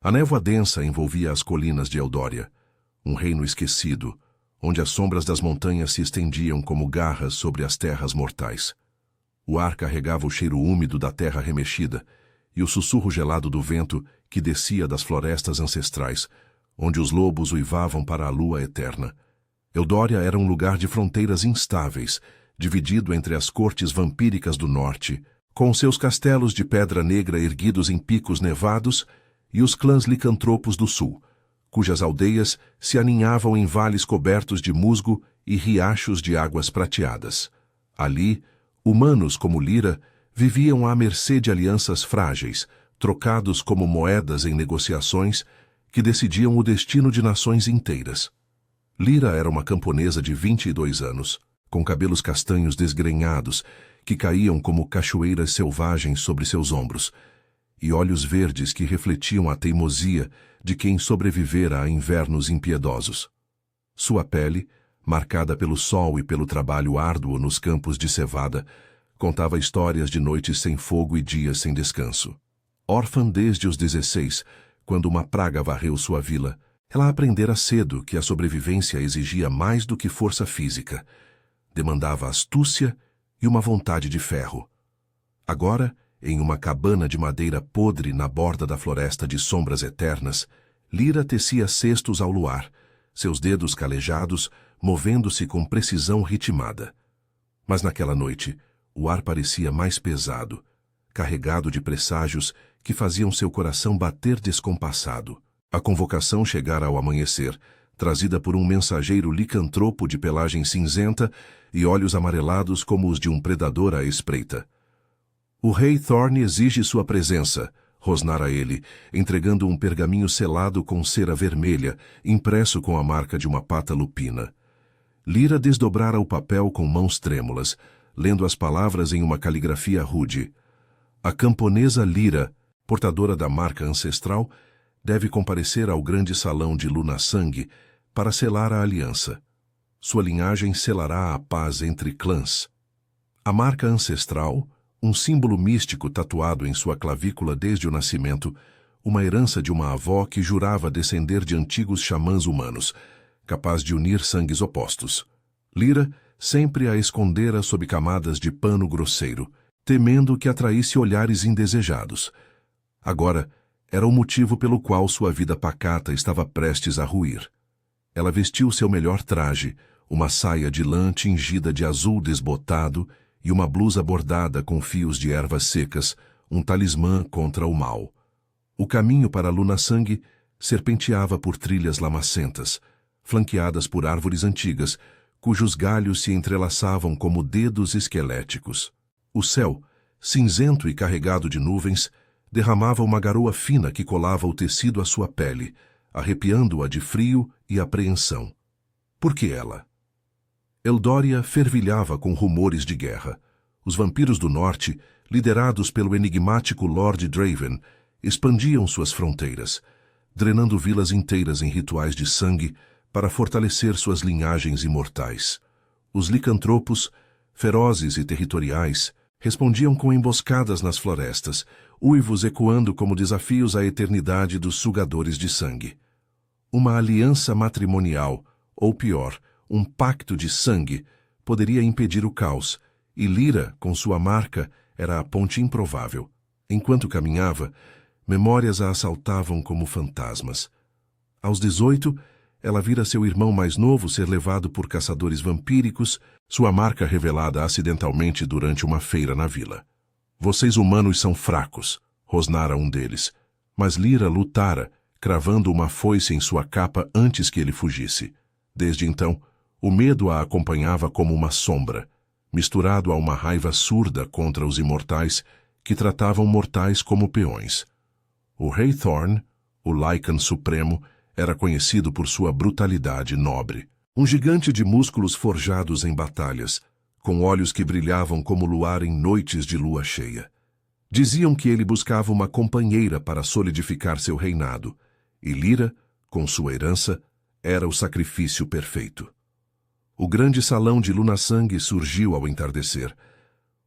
A névoa densa envolvia as colinas de Eldória, um reino esquecido, onde as sombras das montanhas se estendiam como garras sobre as terras mortais. O ar carregava o cheiro úmido da terra remexida e o sussurro gelado do vento que descia das florestas ancestrais, onde os lobos uivavam para a lua eterna. Eldória era um lugar de fronteiras instáveis, dividido entre as cortes vampíricas do norte, com seus castelos de pedra negra erguidos em picos nevados, e os clãs licantropos do sul, cujas aldeias se aninhavam em vales cobertos de musgo e riachos de águas prateadas. Ali, humanos como Lyra viviam à mercê de alianças frágeis, trocados como moedas em negociações que decidiam o destino de nações inteiras. Lyra era uma camponesa de 22 anos, com cabelos castanhos desgrenhados que caíam como cachoeiras selvagens sobre seus ombros, e olhos verdes que refletiam a teimosia de quem sobrevivera a invernos impiedosos. Sua pele, marcada pelo sol e pelo trabalho árduo nos campos de cevada, contava histórias de noites sem fogo e dias sem descanso. Órfã desde os 16, quando uma praga varreu sua vila, ela aprendera cedo que a sobrevivência exigia mais do que força física. Demandava astúcia e uma vontade de ferro. Agora, em uma cabana de madeira podre na borda da floresta de sombras eternas, Lyra tecia cestos ao luar, seus dedos calejados movendo-se com precisão ritmada. Mas naquela noite, o ar parecia mais pesado, carregado de presságios que faziam seu coração bater descompassado. A convocação chegara ao amanhecer, trazida por um mensageiro licantropo de pelagem cinzenta e olhos amarelados como os de um predador à espreita. O rei Thorne exige sua presença, rosnara ele, entregando um pergaminho selado com cera vermelha, impresso com a marca de uma pata lupina. Lyra desdobrara o papel com mãos trêmulas, lendo as palavras em uma caligrafia rude. A camponesa Lyra, portadora da marca ancestral, deve comparecer ao grande salão de Lunasang para selar a aliança. Sua linhagem selará a paz entre clãs. A marca ancestral, um símbolo místico tatuado em sua clavícula desde o nascimento, uma herança de uma avó que jurava descender de antigos xamãs humanos, capaz de unir sangues opostos. Lyra sempre a escondera sob camadas de pano grosseiro, temendo que atraísse olhares indesejados. Agora, era o motivo pelo qual sua vida pacata estava prestes a ruir. Ela vestiu seu melhor traje, uma saia de lã tingida de azul desbotado e uma blusa bordada com fios de ervas secas, um talismã contra o mal. O caminho para Lunasang serpenteava por trilhas lamacentas, flanqueadas por árvores antigas, cujos galhos se entrelaçavam como dedos esqueléticos. O céu, cinzento e carregado de nuvens, derramava uma garoa fina que colava o tecido à sua pele, arrepiando-a de frio e apreensão. Por que ela? Eldória fervilhava com rumores de guerra. Os vampiros do norte, liderados pelo enigmático Lord Draven, expandiam suas fronteiras, drenando vilas inteiras em rituais de sangue para fortalecer suas linhagens imortais. Os licantropos, ferozes e territoriais, respondiam com emboscadas nas florestas, uivos ecoando como desafios à eternidade dos sugadores de sangue. Uma aliança matrimonial, ou pior, um pacto de sangue, poderia impedir o caos, e Lyra, com sua marca, era a ponte improvável. Enquanto caminhava, memórias a assaltavam como fantasmas. Aos 18, ela vira seu irmão mais novo ser levado por caçadores vampíricos, sua marca revelada acidentalmente durante uma feira na vila. Vocês humanos são fracos, rosnara um deles, mas Lyra lutara, cravando uma foice em sua capa antes que ele fugisse. Desde então, o medo a acompanhava como uma sombra, misturado a uma raiva surda contra os imortais que tratavam mortais como peões. O rei Thorne, o Lycan Supremo, era conhecido por sua brutalidade nobre. Um gigante de músculos forjados em batalhas, com olhos que brilhavam como luar em noites de lua cheia. Diziam que ele buscava uma companheira para solidificar seu reinado, e Lyra, com sua herança, era o sacrifício perfeito. O grande salão de Lunasang surgiu ao entardecer,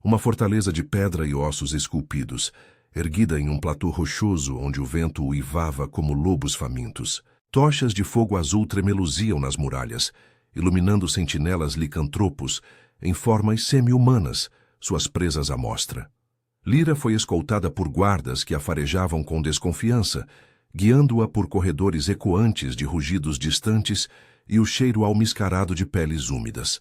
uma fortaleza de pedra e ossos esculpidos, erguida em um platô rochoso onde o vento uivava como lobos famintos. Tochas de fogo azul tremeluziam nas muralhas, iluminando sentinelas licantropos em formas semi-humanas, suas presas à mostra. Lyra foi escoltada por guardas que a farejavam com desconfiança, guiando-a por corredores ecoantes de rugidos distantes e o cheiro almiscarado de peles úmidas.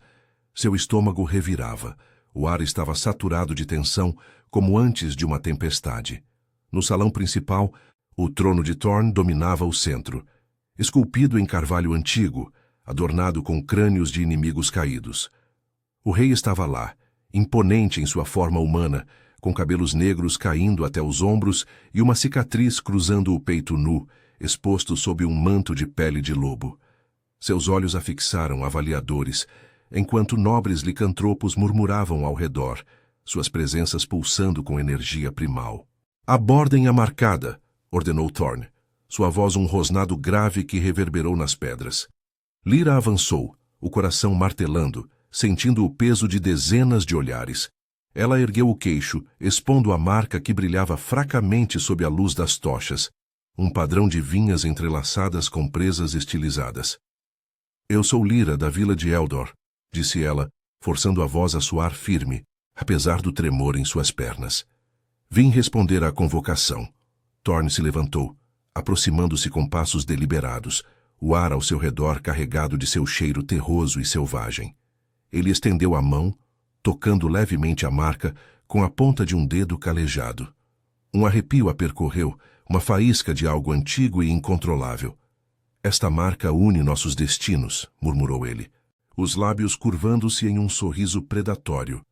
Seu estômago revirava. O ar estava saturado de tensão, como antes de uma tempestade. No salão principal, o trono de Thorn dominava o centro, esculpido em carvalho antigo, adornado com crânios de inimigos caídos. O rei estava lá, imponente em sua forma humana, com cabelos negros caindo até os ombros e uma cicatriz cruzando o peito nu, exposto sob um manto de pele de lobo. Seus olhos a fixaram, avaliadores, enquanto nobres licantropos murmuravam ao redor, suas presenças pulsando com energia primal. "Abordem a marcada", ordenou Thorn, sua voz um rosnado grave que reverberou nas pedras. Lyra avançou, o coração martelando, sentindo o peso de dezenas de olhares. Ela ergueu o queixo, expondo a marca que brilhava fracamente sob a luz das tochas, um padrão de vinhas entrelaçadas com presas estilizadas. "Eu sou Lyra, da vila de Eldor", disse ela, forçando a voz a soar firme, apesar do tremor em suas pernas. "Vim responder à convocação." Thorn se levantou, aproximando-se com passos deliberados, o ar ao seu redor carregado de seu cheiro terroso e selvagem. Ele estendeu a mão, tocando levemente a marca com a ponta de um dedo calejado. Um arrepio a percorreu, uma faísca de algo antigo e incontrolável. "Esta marca une nossos destinos", murmurou ele, os lábios curvando-se em um sorriso predatório.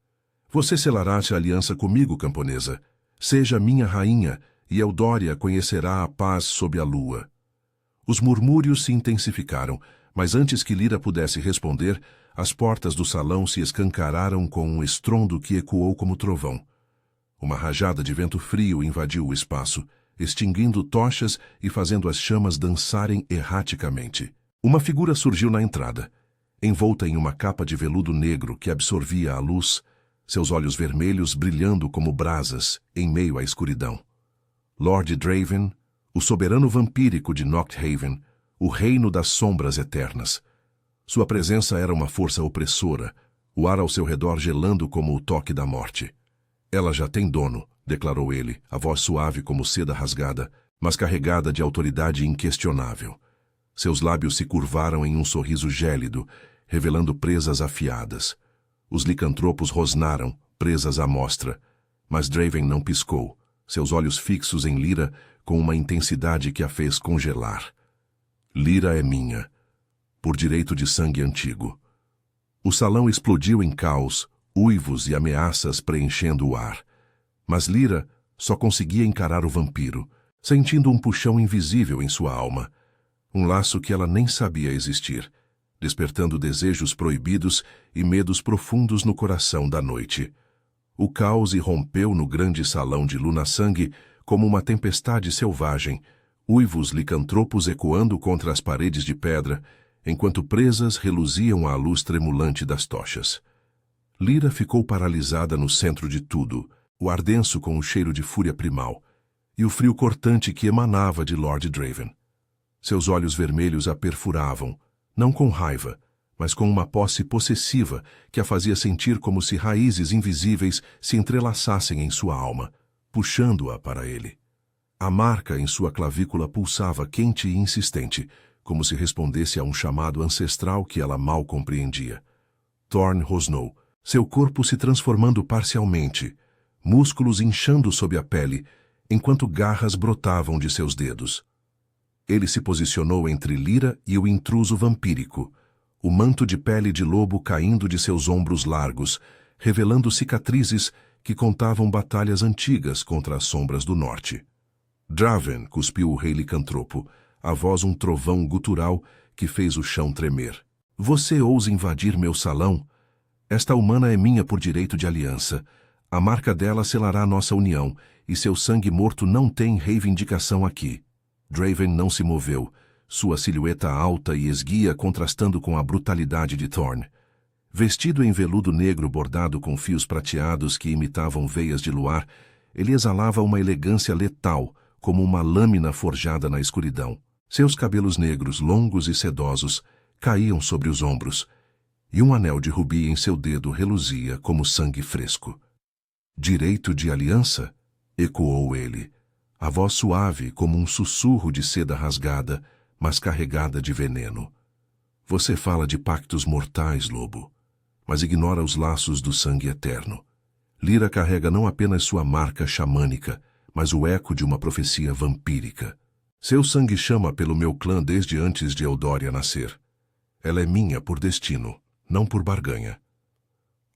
"Você selará-se aliança comigo, camponesa. Seja minha rainha, e Eldória conhecerá a paz sob a lua." Os murmúrios se intensificaram, mas antes que Lyra pudesse responder, as portas do salão se escancararam com um estrondo que ecoou como trovão. Uma rajada de vento frio invadiu o espaço, extinguindo tochas e fazendo as chamas dançarem erraticamente. Uma figura surgiu na entrada, envolta em uma capa de veludo negro que absorvia a luz, seus olhos vermelhos brilhando como brasas em meio à escuridão. Lord Draven, o soberano vampírico de Nocthaven, o reino das sombras eternas. Sua presença era uma força opressora, o ar ao seu redor gelando como o toque da morte. "Ela já tem dono", declarou ele, a voz suave como seda rasgada, mas carregada de autoridade inquestionável. Seus lábios se curvaram em um sorriso gélido, revelando presas afiadas. Os licantropos rosnaram, presas à mostra, mas Draven não piscou, seus olhos fixos em Lyra com uma intensidade que a fez congelar. "Lyra é minha, por direito de sangue antigo." O salão explodiu em caos, uivos e ameaças preenchendo o ar. Mas Lyra só conseguia encarar o vampiro, sentindo um puxão invisível em sua alma, um laço que ela nem sabia existir, despertando desejos proibidos e medos profundos no coração da noite. O caos irrompeu no grande salão de Luna-Sangue como uma tempestade selvagem, uivos licantropos ecoando contra as paredes de pedra, enquanto presas reluziam à luz tremulante das tochas. Lyra ficou paralisada no centro de tudo, o ar denso com o cheiro de fúria primal, e o frio cortante que emanava de Lord Draven. Seus olhos vermelhos a perfuravam, não com raiva, mas com uma posse possessiva que a fazia sentir como se raízes invisíveis se entrelaçassem em sua alma, puxando-a para ele. A marca em sua clavícula pulsava quente e insistente, como se respondesse a um chamado ancestral que ela mal compreendia. Thorn rosnou, seu corpo se transformando parcialmente, músculos inchando sob a pele, enquanto garras brotavam de seus dedos. Ele se posicionou entre Lyra e o intruso vampírico, o manto de pele de lobo caindo de seus ombros largos, revelando cicatrizes que contavam batalhas antigas contra as sombras do norte. "Draven", cuspiu o rei licantropo, a voz um trovão gutural que fez o chão tremer. "Você ousa invadir meu salão? Esta humana é minha por direito de aliança. A marca dela selará nossa união, e seu sangue morto não tem reivindicação aqui." Draven não se moveu, sua silhueta alta e esguia contrastando com a brutalidade de Thorn. Vestido em veludo negro bordado com fios prateados que imitavam veias de luar, Ele exalava uma elegância letal, como uma lâmina forjada na escuridão. Seus cabelos negros, longos e sedosos, caíam sobre os ombros, e um anel de rubi em seu dedo reluzia como sangue fresco. Direito de aliança? Ecoou ele, a voz suave como um sussurro de seda rasgada, mas carregada de veneno. Você fala de pactos mortais, lobo, mas ignora os laços do sangue eterno. Lyra carrega não apenas sua marca xamânica, mas o eco de uma profecia vampírica. Seu sangue chama pelo meu clã desde antes de Eldória nascer. Ela é minha por destino, não por barganha.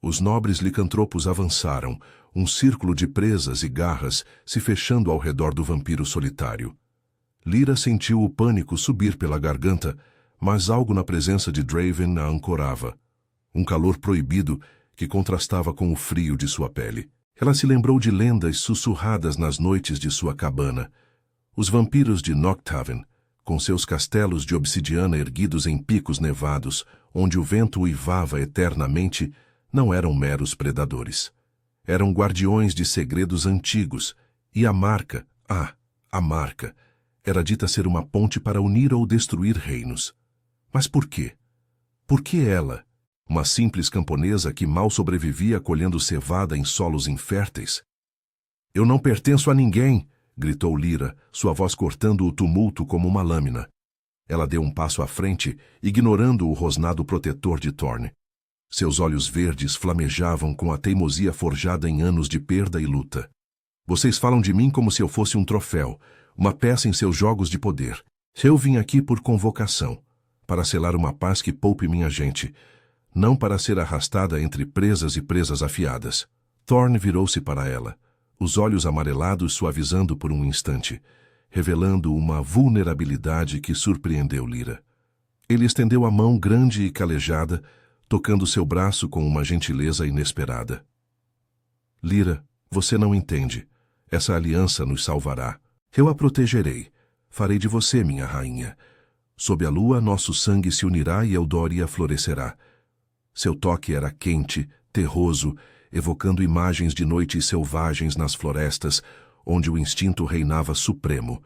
Os nobres licantropos avançaram, um círculo de presas e garras se fechando ao redor do vampiro solitário. Lyra sentiu o pânico subir pela garganta, mas algo na presença de Draven a ancorava. Um calor proibido que contrastava com o frio de sua pele. Ela se lembrou de lendas sussurradas nas noites de sua cabana. Os vampiros de Nocthaven, com seus castelos de obsidiana erguidos em picos nevados, onde o vento uivava eternamente, não eram meros predadores. Eram guardiões de segredos antigos, e a marca, a marca, era dita ser uma ponte para unir ou destruir reinos. Mas por quê? Por que ela, uma simples camponesa que mal sobrevivia colhendo cevada em solos inférteis? Eu não pertenço a ninguém, gritou Lyra, sua voz cortando o tumulto como uma lâmina. Ela deu um passo à frente, ignorando o rosnado protetor de Thorn. Seus olhos verdes flamejavam com a teimosia forjada em anos de perda e luta. Vocês falam de mim como se eu fosse um troféu, uma peça em seus jogos de poder. Eu vim aqui por convocação, para selar uma paz que poupe minha gente, não para ser arrastada entre presas e presas afiadas. Thorn virou-se para ela, os olhos amarelados suavizando por um instante, revelando uma vulnerabilidade que surpreendeu Lyra. Ele estendeu a mão grande e calejada, tocando seu braço com uma gentileza inesperada. Lyra, você não entende. Essa aliança nos salvará. Eu a protegerei. Farei de você minha rainha. Sob a lua, nosso sangue se unirá e Eldória florescerá. Seu toque era quente, terroso, evocando imagens de noites selvagens nas florestas, onde o instinto reinava supremo.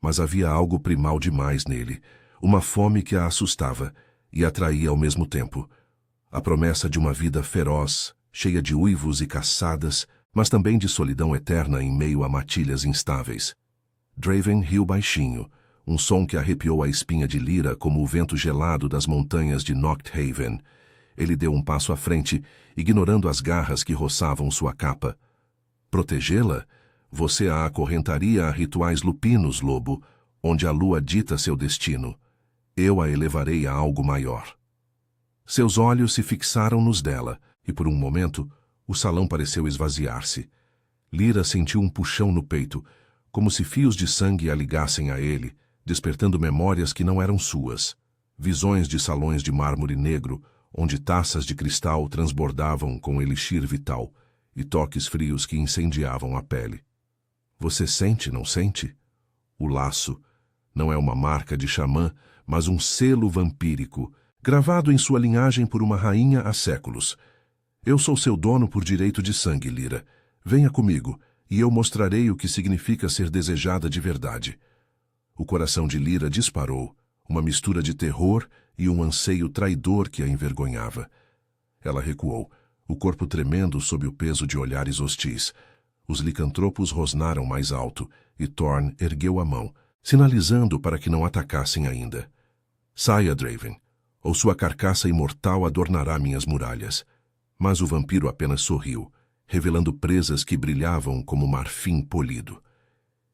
Mas havia algo primal demais nele, uma fome que a assustava e atraía ao mesmo tempo. A promessa de uma vida feroz, cheia de uivos e caçadas, mas também de solidão eterna em meio a matilhas instáveis. Draven riu baixinho, um som que arrepiou a espinha de Lyra como o vento gelado das montanhas de Nocthaven. Ele deu um passo à frente, ignorando as garras que roçavam sua capa. Protegê-la? Você a acorrentaria a rituais lupinos, lobo, onde a lua dita seu destino. Eu a elevarei a algo maior. Seus olhos se fixaram nos dela, e por um momento, o salão pareceu esvaziar-se. Lyra sentiu um puxão no peito, como se fios de sangue a ligassem a ele, despertando memórias que não eram suas. Visões de salões de mármore negro, onde taças de cristal transbordavam com elixir vital, e toques frios que incendiavam a pele. Você sente, não sente? O laço não é uma marca de xamã, mas um selo vampírico, gravado em sua linhagem por uma rainha há séculos. Eu sou seu dono por direito de sangue, Lyra. Venha comigo, e eu mostrarei o que significa ser desejada de verdade. O coração de Lyra disparou, uma mistura de terror e um anseio traidor que a envergonhava. Ela recuou, o corpo tremendo sob o peso de olhares hostis. Os licantropos rosnaram mais alto, e Thorn ergueu a mão, sinalizando para que não atacassem ainda. Saia, Draven, ou sua carcaça imortal adornará minhas muralhas. Mas o vampiro apenas sorriu, revelando presas que brilhavam como marfim polido.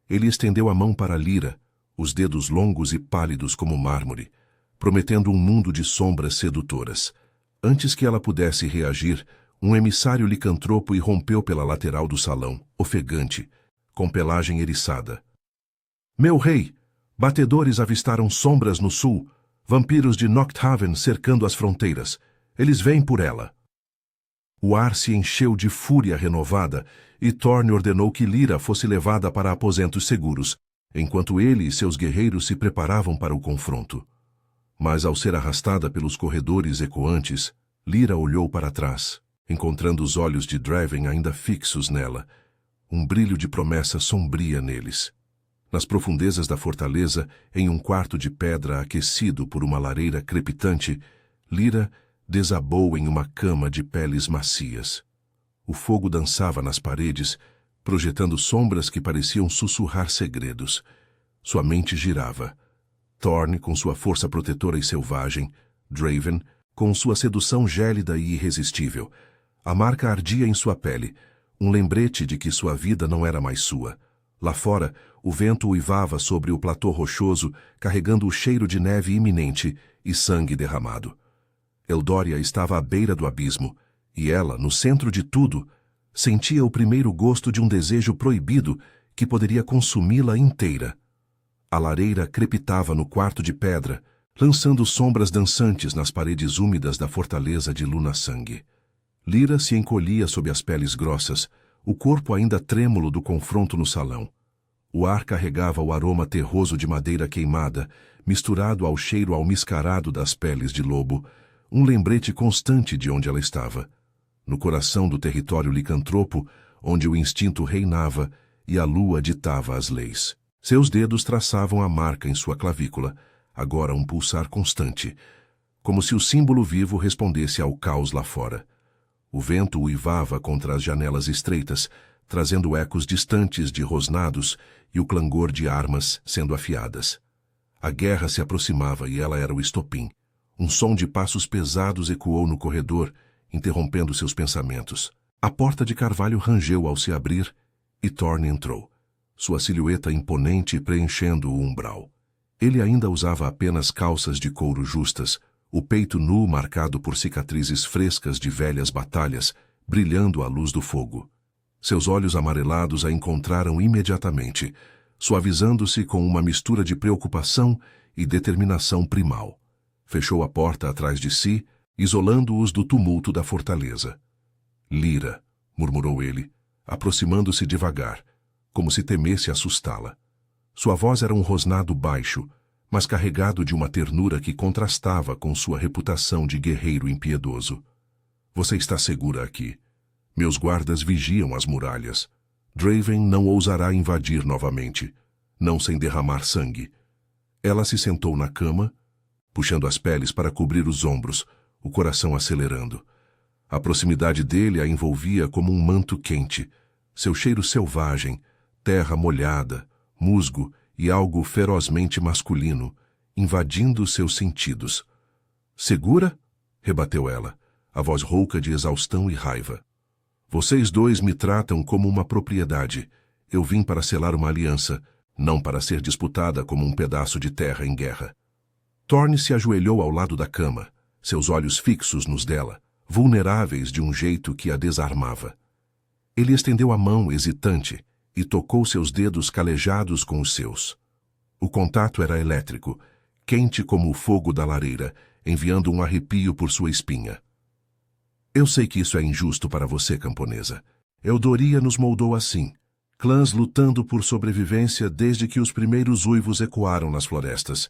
Ele estendeu a mão para Lyra, os dedos longos e pálidos como mármore, prometendo um mundo de sombras sedutoras. Antes que ela pudesse reagir, um emissário licantropo irrompeu pela lateral do salão, ofegante, com pelagem eriçada. Meu rei! Batedores avistaram sombras no sul, vampiros de Nocthaven cercando as fronteiras. Eles vêm por ela. O ar se encheu de fúria renovada, e Thorn ordenou que Lyra fosse levada para aposentos seguros, enquanto ele e seus guerreiros se preparavam para o confronto. Mas ao ser arrastada pelos corredores ecoantes, Lyra olhou para trás, encontrando os olhos de Draven ainda fixos nela. um brilho de promessa sombria neles. Nas profundezas da fortaleza, em um quarto de pedra aquecido por uma lareira crepitante, Lyra desabou em uma cama de peles macias. O fogo dançava nas paredes, projetando sombras que pareciam sussurrar segredos. Sua mente girava. Thorn, com sua força protetora e selvagem, Draven, com sua sedução gélida e irresistível. A marca ardia em sua pele, um lembrete de que sua vida não era mais sua. Lá fora, o vento uivava sobre o platô rochoso, carregando o cheiro de neve iminente e sangue derramado. Eldória estava à beira do abismo, e ela, no centro de tudo, sentia o primeiro gosto de um desejo proibido que poderia consumi-la inteira. A lareira crepitava no quarto de pedra, lançando sombras dançantes nas paredes úmidas da fortaleza de Luna-Sangue. Lyra se encolhia sob as peles grossas, o corpo ainda trêmulo do confronto no salão. O ar carregava o aroma terroso de madeira queimada, misturado ao cheiro almiscarado das peles de lobo, um lembrete constante de onde ela estava. No coração do território licantropo, onde o instinto reinava e a lua ditava as leis. Seus dedos traçavam a marca em sua clavícula, agora um pulsar constante, como se o símbolo vivo respondesse ao caos lá fora. O vento uivava contra as janelas estreitas, trazendo ecos distantes de rosnados e o clangor de armas sendo afiadas. A guerra se aproximava e ela era o estopim. Um som de passos pesados ecoou no corredor, interrompendo seus pensamentos. A porta de carvalho rangeu ao se abrir e Thorn entrou, sua silhueta imponente preenchendo o umbral. Ele ainda usava apenas calças de couro justas, o peito nu marcado por cicatrizes frescas de velhas batalhas, brilhando à luz do fogo. Seus olhos amarelados a encontraram imediatamente, suavizando-se com uma mistura de preocupação e determinação primal. Fechou a porta atrás de si, isolando-os do tumulto da fortaleza. Lyra, murmurou ele, aproximando-se devagar, como se temesse assustá-la. Sua voz era um rosnado baixo, mas carregado de uma ternura que contrastava com sua reputação de guerreiro impiedoso. Você está segura aqui. Meus guardas vigiam as muralhas. Draven não ousará invadir novamente, não sem derramar sangue. Ela se sentou na cama, puxando as peles para cobrir os ombros, o coração acelerando. A proximidade dele a envolvia como um manto quente, seu cheiro selvagem, terra molhada, musgo e algo ferozmente masculino, invadindo seus sentidos. Segura? Rebateu ela, a voz rouca de exaustão e raiva. Vocês dois me tratam como uma propriedade. Eu vim para selar uma aliança, não para ser disputada como um pedaço de terra em guerra. Thorn se ajoelhou ao lado da cama, seus olhos fixos nos dela, vulneráveis de um jeito que a desarmava. Ele estendeu a mão hesitante e tocou seus dedos calejados com os seus. O contato era elétrico, quente como o fogo da lareira, enviando um arrepio por sua espinha. Eu sei que isso é injusto para você, camponesa. Eldoria nos moldou assim, clãs lutando por sobrevivência desde que os primeiros uivos ecoaram nas florestas.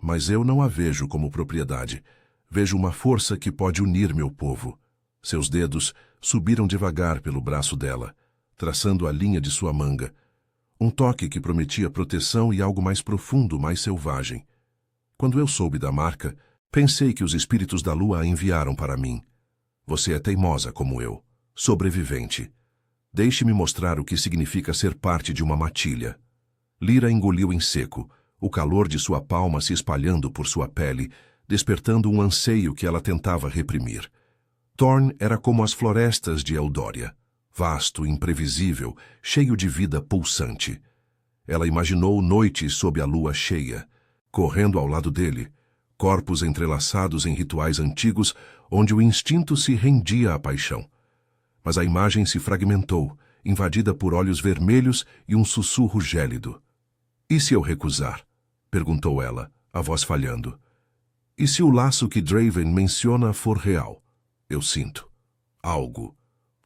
Mas eu não a vejo como propriedade. Vejo uma força que pode unir meu povo. Seus dedos subiram devagar pelo braço dela, traçando a linha de sua manga. Um toque que prometia proteção e algo mais profundo, mais selvagem. Quando eu soube da marca, pensei que os espíritos da lua a enviaram para mim. Você é teimosa como eu, sobrevivente. Deixe-me mostrar o que significa ser parte de uma matilha. Lyra engoliu em seco, o calor de sua palma se espalhando por sua pele, despertando um anseio que ela tentava reprimir. Thorn era como as florestas de Eldória, vasto, imprevisível, cheio de vida pulsante. Ela imaginou noites sob a lua cheia, correndo ao lado dele, corpos entrelaçados em rituais antigos onde o instinto se rendia à paixão. Mas a imagem se fragmentou, invadida por olhos vermelhos e um sussurro gélido. E se eu recusar? Perguntou ela, a voz falhando. E se o laço que Draven menciona for real? Eu sinto algo,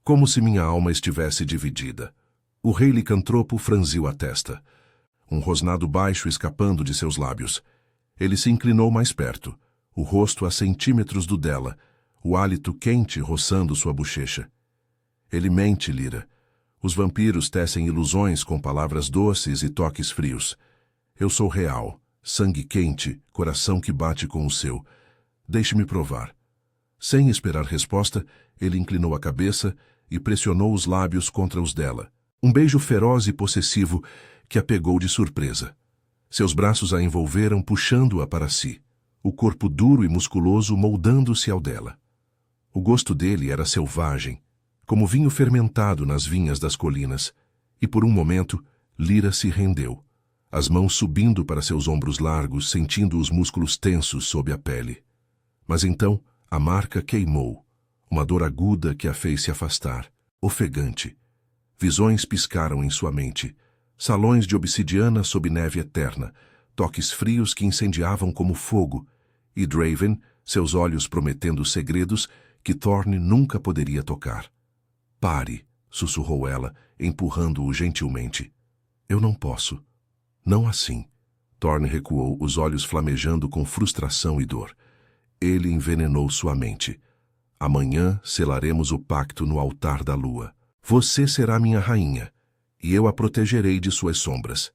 como se minha alma estivesse dividida. O rei licantropo franziu a testa, um rosnado baixo escapando de seus lábios. Ele se inclinou mais perto, o rosto a centímetros do dela, o hálito quente roçando sua bochecha. Ele mente, Lyra. Os vampiros tecem ilusões com palavras doces e toques frios. Eu sou real, sangue quente, coração que bate com o seu. Deixe-me provar. Sem esperar resposta, ele inclinou a cabeça e pressionou os lábios contra os dela. Um beijo feroz e possessivo que a pegou de surpresa. Seus braços a envolveram, puxando-a para si, o corpo duro e musculoso moldando-se ao dela. O gosto dele era selvagem, como vinho fermentado nas vinhas das colinas, e por um momento, Lyra se rendeu, as mãos subindo para seus ombros largos, sentindo os músculos tensos sob a pele. Mas então, a marca queimou, uma dor aguda que a fez se afastar, ofegante. Visões piscaram em sua mente, salões de obsidiana sob neve eterna, toques frios que incendiavam como fogo, e Draven, seus olhos prometendo segredos que Thorne nunca poderia tocar. Pare, sussurrou ela, empurrando-o gentilmente. Eu não posso. Não assim. Thorne recuou, os olhos flamejando com frustração e dor. Ele envenenou sua mente. Amanhã selaremos o pacto no altar da lua. Você será minha rainha, e eu a protegerei de suas sombras.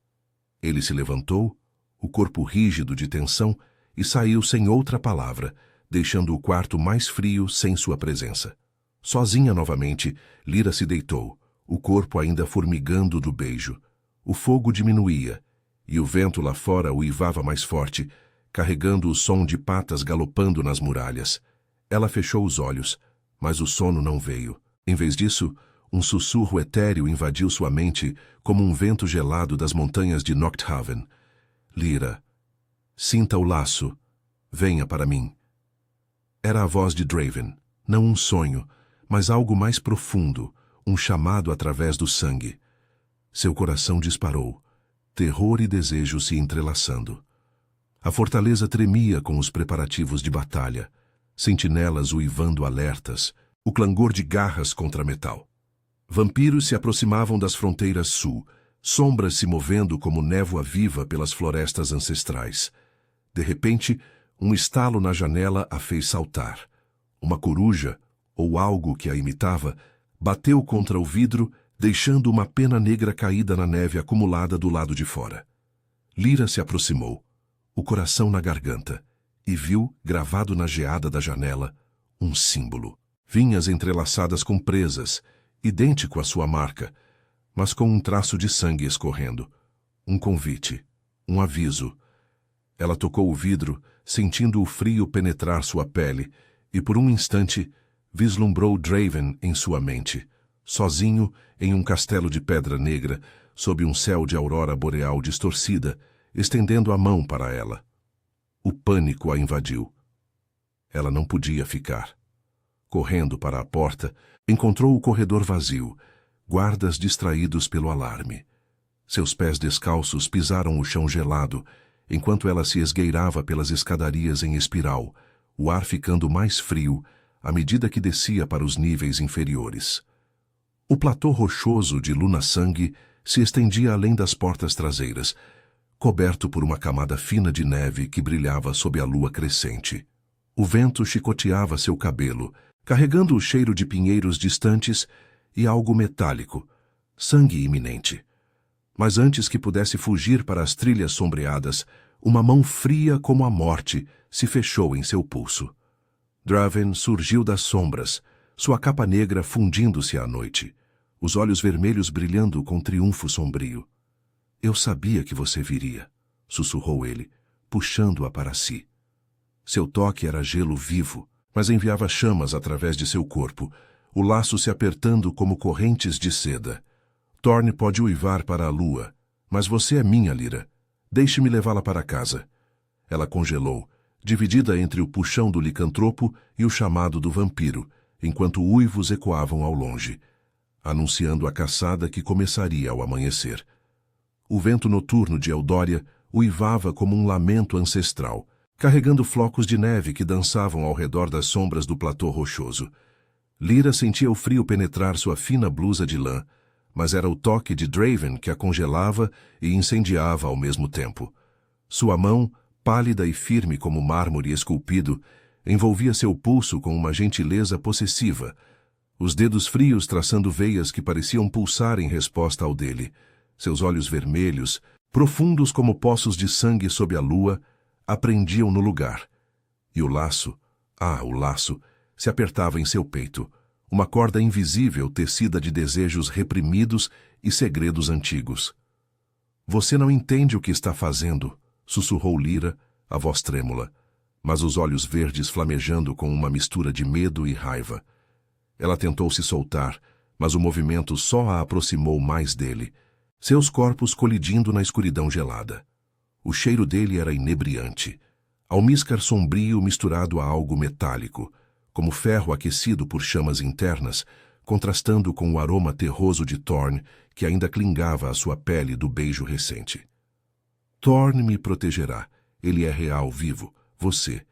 Ele se levantou, o corpo rígido de tensão, e saiu sem outra palavra, deixando o quarto mais frio sem sua presença. Sozinha novamente, Lyra se deitou, o corpo ainda formigando do beijo. O fogo diminuía, e o vento lá fora uivava mais forte, carregando o som de patas galopando nas muralhas. Ela fechou os olhos, mas o sono não veio. Em vez disso, um sussurro etéreo invadiu sua mente como um vento gelado das montanhas de Nocthaven. Lyra, sinta o laço. Venha para mim. Era a voz de Draven, não um sonho, mas algo mais profundo, um chamado através do sangue. Seu coração disparou, terror e desejo se entrelaçando. A fortaleza tremia com os preparativos de batalha, sentinelas uivando alertas, o clangor de garras contra metal. Vampiros se aproximavam das fronteiras sul, sombras se movendo como névoa viva pelas florestas ancestrais. De repente, um estalo na janela a fez saltar. Uma coruja, ou algo que a imitava, bateu contra o vidro, deixando uma pena negra caída na neve acumulada do lado de fora. Lyra se aproximou, o coração na garganta, e viu, gravado na geada da janela, um símbolo. Vinhas entrelaçadas com presas, idêntico à sua marca, mas com um traço de sangue escorrendo. Um convite, um aviso. Ela tocou o vidro, sentindo o frio penetrar sua pele, e por um instante vislumbrou Draven em sua mente, sozinho em um castelo de pedra negra, sob um céu de aurora boreal distorcida, estendendo a mão para ela. O pânico a invadiu. Ela não podia ficar. Correndo para a porta, encontrou o corredor vazio, guardas distraídos pelo alarme. Seus pés descalços pisaram o chão gelado, enquanto ela se esgueirava pelas escadarias em espiral, o ar ficando mais frio à medida que descia para os níveis inferiores. O platô rochoso de Luna-Sangue se estendia além das portas traseiras, coberto por uma camada fina de neve que brilhava sob a lua crescente. O vento chicoteava seu cabelo, carregando o cheiro de pinheiros distantes e algo metálico, sangue iminente. Mas antes que pudesse fugir para as trilhas sombreadas, uma mão fria como a morte se fechou em seu pulso. Draven surgiu das sombras, sua capa negra fundindo-se à noite, os olhos vermelhos brilhando com triunfo sombrio. Eu sabia que você viria, sussurrou ele, puxando-a para si. Seu toque era gelo vivo, mas enviava chamas através de seu corpo, o laço se apertando como correntes de seda. Thorne pode uivar para a lua, mas você é minha, Lyra. Deixe-me levá-la para casa. Ela congelou, dividida entre o puxão do licantropo e o chamado do vampiro, enquanto uivos ecoavam ao longe, anunciando a caçada que começaria ao amanhecer. O vento noturno de Eldória uivava como um lamento ancestral, carregando flocos de neve que dançavam ao redor das sombras do platô rochoso. Lyra sentia o frio penetrar sua fina blusa de lã, mas era o toque de Draven que a congelava e incendiava ao mesmo tempo. Sua mão, pálida e firme como mármore esculpido, envolvia seu pulso com uma gentileza possessiva. os dedos frios traçando veias que pareciam pulsar em resposta ao dele. Seus olhos vermelhos, profundos como poços de sangue sob a lua, aprendiam no lugar. E o laço, o laço, se apertava em seu peito, uma corda invisível tecida de desejos reprimidos e segredos antigos. Você não entende o que está fazendo, sussurrou Lyra, a voz trêmula, mas os olhos verdes flamejando com uma mistura de medo e raiva. Ela tentou se soltar, mas o movimento só a aproximou mais dele, seus corpos colidindo na escuridão gelada. O cheiro dele era inebriante, almíscar sombrio misturado a algo metálico, como ferro aquecido por chamas internas, contrastando com o aroma terroso de Thorn que ainda clingava à sua pele do beijo recente. Thorn me protegerá. Ele é real, vivo. Você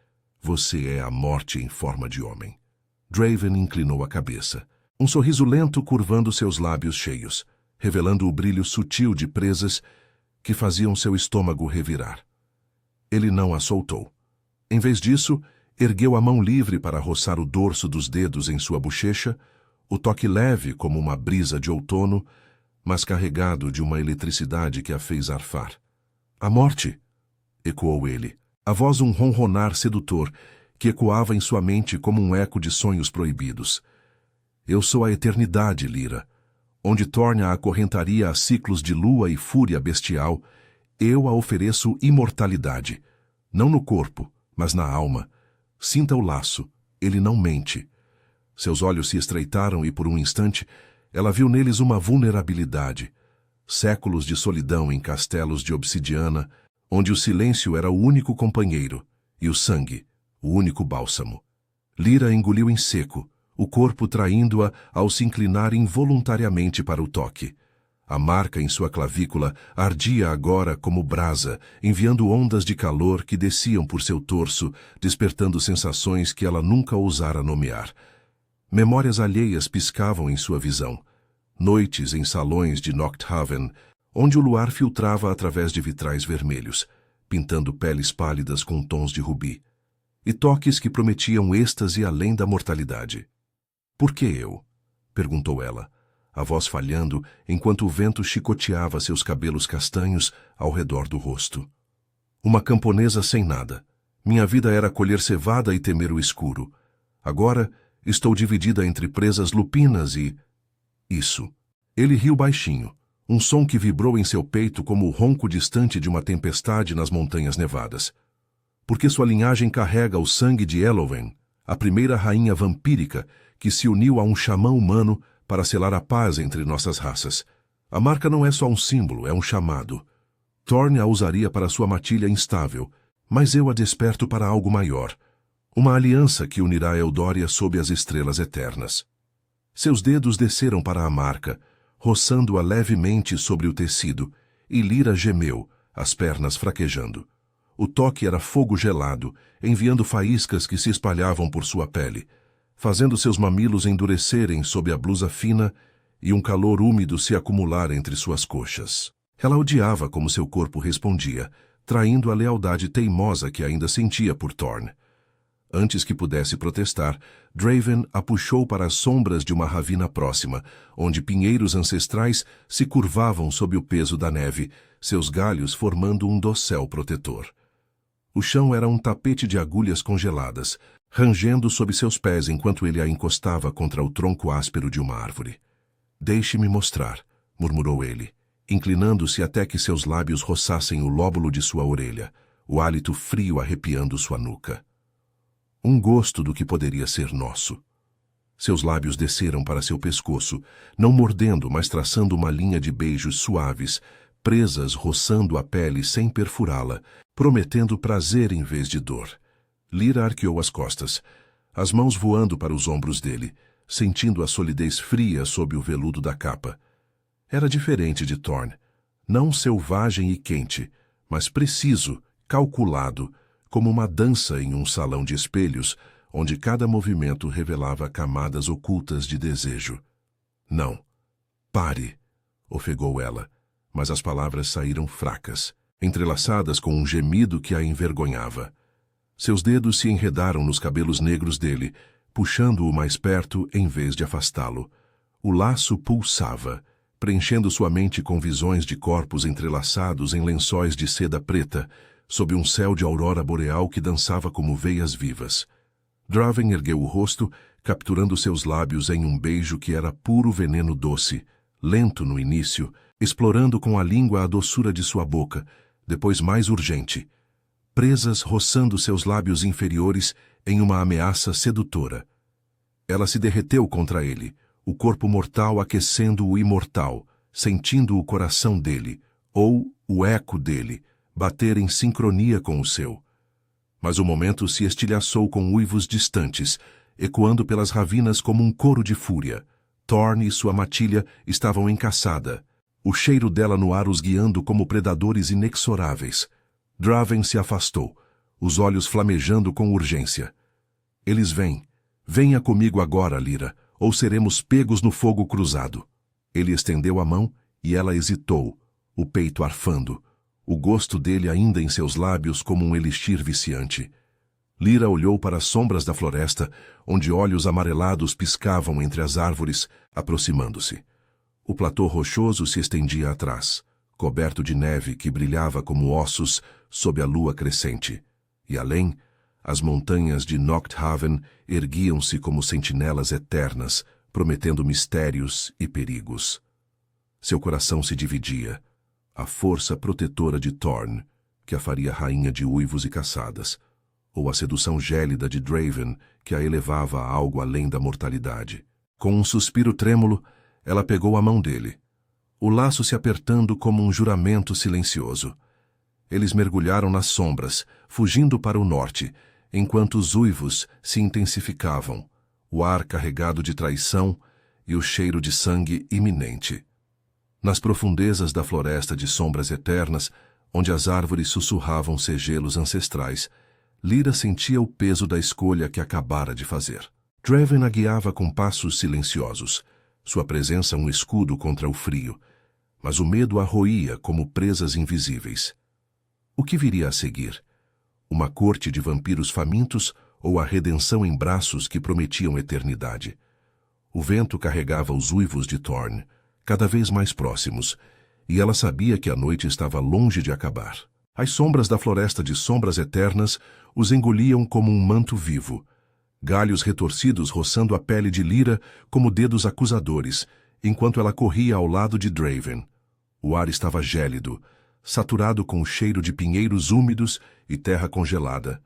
é a morte em forma de homem. Draven inclinou a cabeça, um sorriso lento curvando seus lábios cheios, revelando o brilho sutil de presas que faziam seu estômago revirar. Ele não a soltou. Em vez disso, ergueu a mão livre para roçar o dorso dos dedos em sua bochecha, o toque leve como uma brisa de outono, mas carregado de uma eletricidade que a fez arfar. A morte, ecoou ele, a voz um ronronar sedutor que ecoava em sua mente como um eco de sonhos proibidos. Eu sou a eternidade, Lyra. Onde Thorn a acorrentaria a ciclos de lua e fúria bestial, eu a ofereço imortalidade, não no corpo, mas na alma. Sinta o laço, ele não mente. Seus olhos se estreitaram e, por um instante, ela viu neles uma vulnerabilidade. Séculos de solidão em castelos de obsidiana, onde o silêncio era o único companheiro, e o sangue, o único bálsamo. Lyra engoliu em seco, o corpo traindo-a ao se inclinar involuntariamente para o toque. A marca em sua clavícula ardia agora como brasa, enviando ondas de calor que desciam por seu torso, despertando sensações que ela nunca ousara nomear. Memórias alheias piscavam em sua visão. Noites em salões de Nocthaven, onde o luar filtrava através de vitrais vermelhos, pintando peles pálidas com tons de rubi. E toques que prometiam êxtase além da mortalidade. Por que eu? Perguntou ela, a voz falhando enquanto o vento chicoteava seus cabelos castanhos ao redor do rosto. Uma camponesa sem nada. Minha vida era colher cevada e temer o escuro. Agora estou dividida entre presas lupinas e... Isso. Ele riu baixinho, um som que vibrou em seu peito como o ronco distante de uma tempestade nas montanhas nevadas. Porque sua linhagem carrega o sangue de Elowen, a primeira rainha vampírica que se uniu a um xamã humano para selar a paz entre nossas raças. A marca não é só um símbolo, é um chamado. Thorn a usaria para sua matilha instável, mas eu a desperto para algo maior. Uma aliança que unirá Eldória sob as estrelas eternas. Seus dedos desceram para a marca, roçando-a levemente sobre o tecido, e Lyra gemeu, as pernas fraquejando. O toque era fogo gelado, enviando faíscas que se espalhavam por sua pele, fazendo seus mamilos endurecerem sob a blusa fina e um calor úmido se acumular entre suas coxas. Ela odiava como seu corpo respondia, traindo a lealdade teimosa que ainda sentia por Thorn. Antes que pudesse protestar, Draven a puxou para as sombras de uma ravina próxima, onde pinheiros ancestrais se curvavam sob o peso da neve, seus galhos formando um dossel protetor. O chão era um tapete de agulhas congeladas, rangendo sob seus pés enquanto ele a encostava contra o tronco áspero de uma árvore. Deixe-me mostrar, murmurou ele, inclinando-se até que seus lábios roçassem o lóbulo de sua orelha, o hálito frio arrepiando sua nuca. Um gosto do que poderia ser nosso. Seus lábios desceram para seu pescoço, não mordendo, mas traçando uma linha de beijos suaves, presas roçando a pele sem perfurá-la, prometendo prazer em vez de dor. Lyra arqueou as costas, as mãos voando para os ombros dele, sentindo a solidez fria sob o veludo da capa. Era diferente de Thorn, não selvagem e quente, mas preciso, calculado, como uma dança em um salão de espelhos, onde cada movimento revelava camadas ocultas de desejo. Não. Pare, ofegou ela, mas as palavras saíram fracas, entrelaçadas com um gemido que a envergonhava. Seus dedos se enredaram nos cabelos negros dele, puxando-o mais perto em vez de afastá-lo. O laço pulsava, preenchendo sua mente com visões de corpos entrelaçados em lençóis de seda preta, sob um céu de aurora boreal que dançava como veias vivas. Draven ergueu o rosto, capturando seus lábios em um beijo que era puro veneno doce, lento no início, explorando com a língua a doçura de sua boca, depois mais urgente. Presas roçando seus lábios inferiores em uma ameaça sedutora. Ela se derreteu contra ele, o corpo mortal aquecendo o imortal, sentindo o coração dele, ou o eco dele, bater em sincronia com o seu. Mas o momento se estilhaçou com uivos distantes, ecoando pelas ravinas como um coro de fúria. Thorn e sua matilha estavam em caçada, o cheiro dela no ar os guiando como predadores inexoráveis. Draven se afastou, os olhos flamejando com urgência. Eles vêm. Venha comigo agora, Lyra, ou seremos pegos no fogo cruzado. Ele estendeu a mão e ela hesitou, o peito arfando, o gosto dele ainda em seus lábios como um elixir viciante. Lyra olhou para as sombras da floresta, onde olhos amarelados piscavam entre as árvores, aproximando-se. O platô rochoso se estendia atrás, coberto de neve que brilhava como ossos sob a lua crescente. E além, as montanhas de Nocthaven erguiam-se como sentinelas eternas, prometendo mistérios e perigos. Seu coração se dividia. A força protetora de Thorn, que a faria rainha de uivos e caçadas, ou a sedução gélida de Draven, que a elevava a algo além da mortalidade. Com um suspiro trêmulo, ela pegou a mão dele, o laço se apertando como um juramento silencioso. Eles mergulharam nas sombras, fugindo para o norte, enquanto os uivos se intensificavam, o ar carregado de traição e o cheiro de sangue iminente. Nas profundezas da floresta de sombras eternas, onde as árvores sussurravam sigelos ancestrais, Lyra sentia o peso da escolha que acabara de fazer. Draven a guiava com passos silenciosos, sua presença um escudo contra o frio, mas o medo a roía como presas invisíveis. O que viria a seguir? Uma corte de vampiros famintos ou a redenção em braços que prometiam eternidade? O vento carregava os uivos de Thorn, cada vez mais próximos, e ela sabia que a noite estava longe de acabar. As sombras da floresta de sombras eternas os engoliam como um manto vivo, galhos retorcidos roçando a pele de Lyra como dedos acusadores, enquanto ela corria ao lado de Draven. O ar estava gélido, saturado com o cheiro de pinheiros úmidos e terra congelada,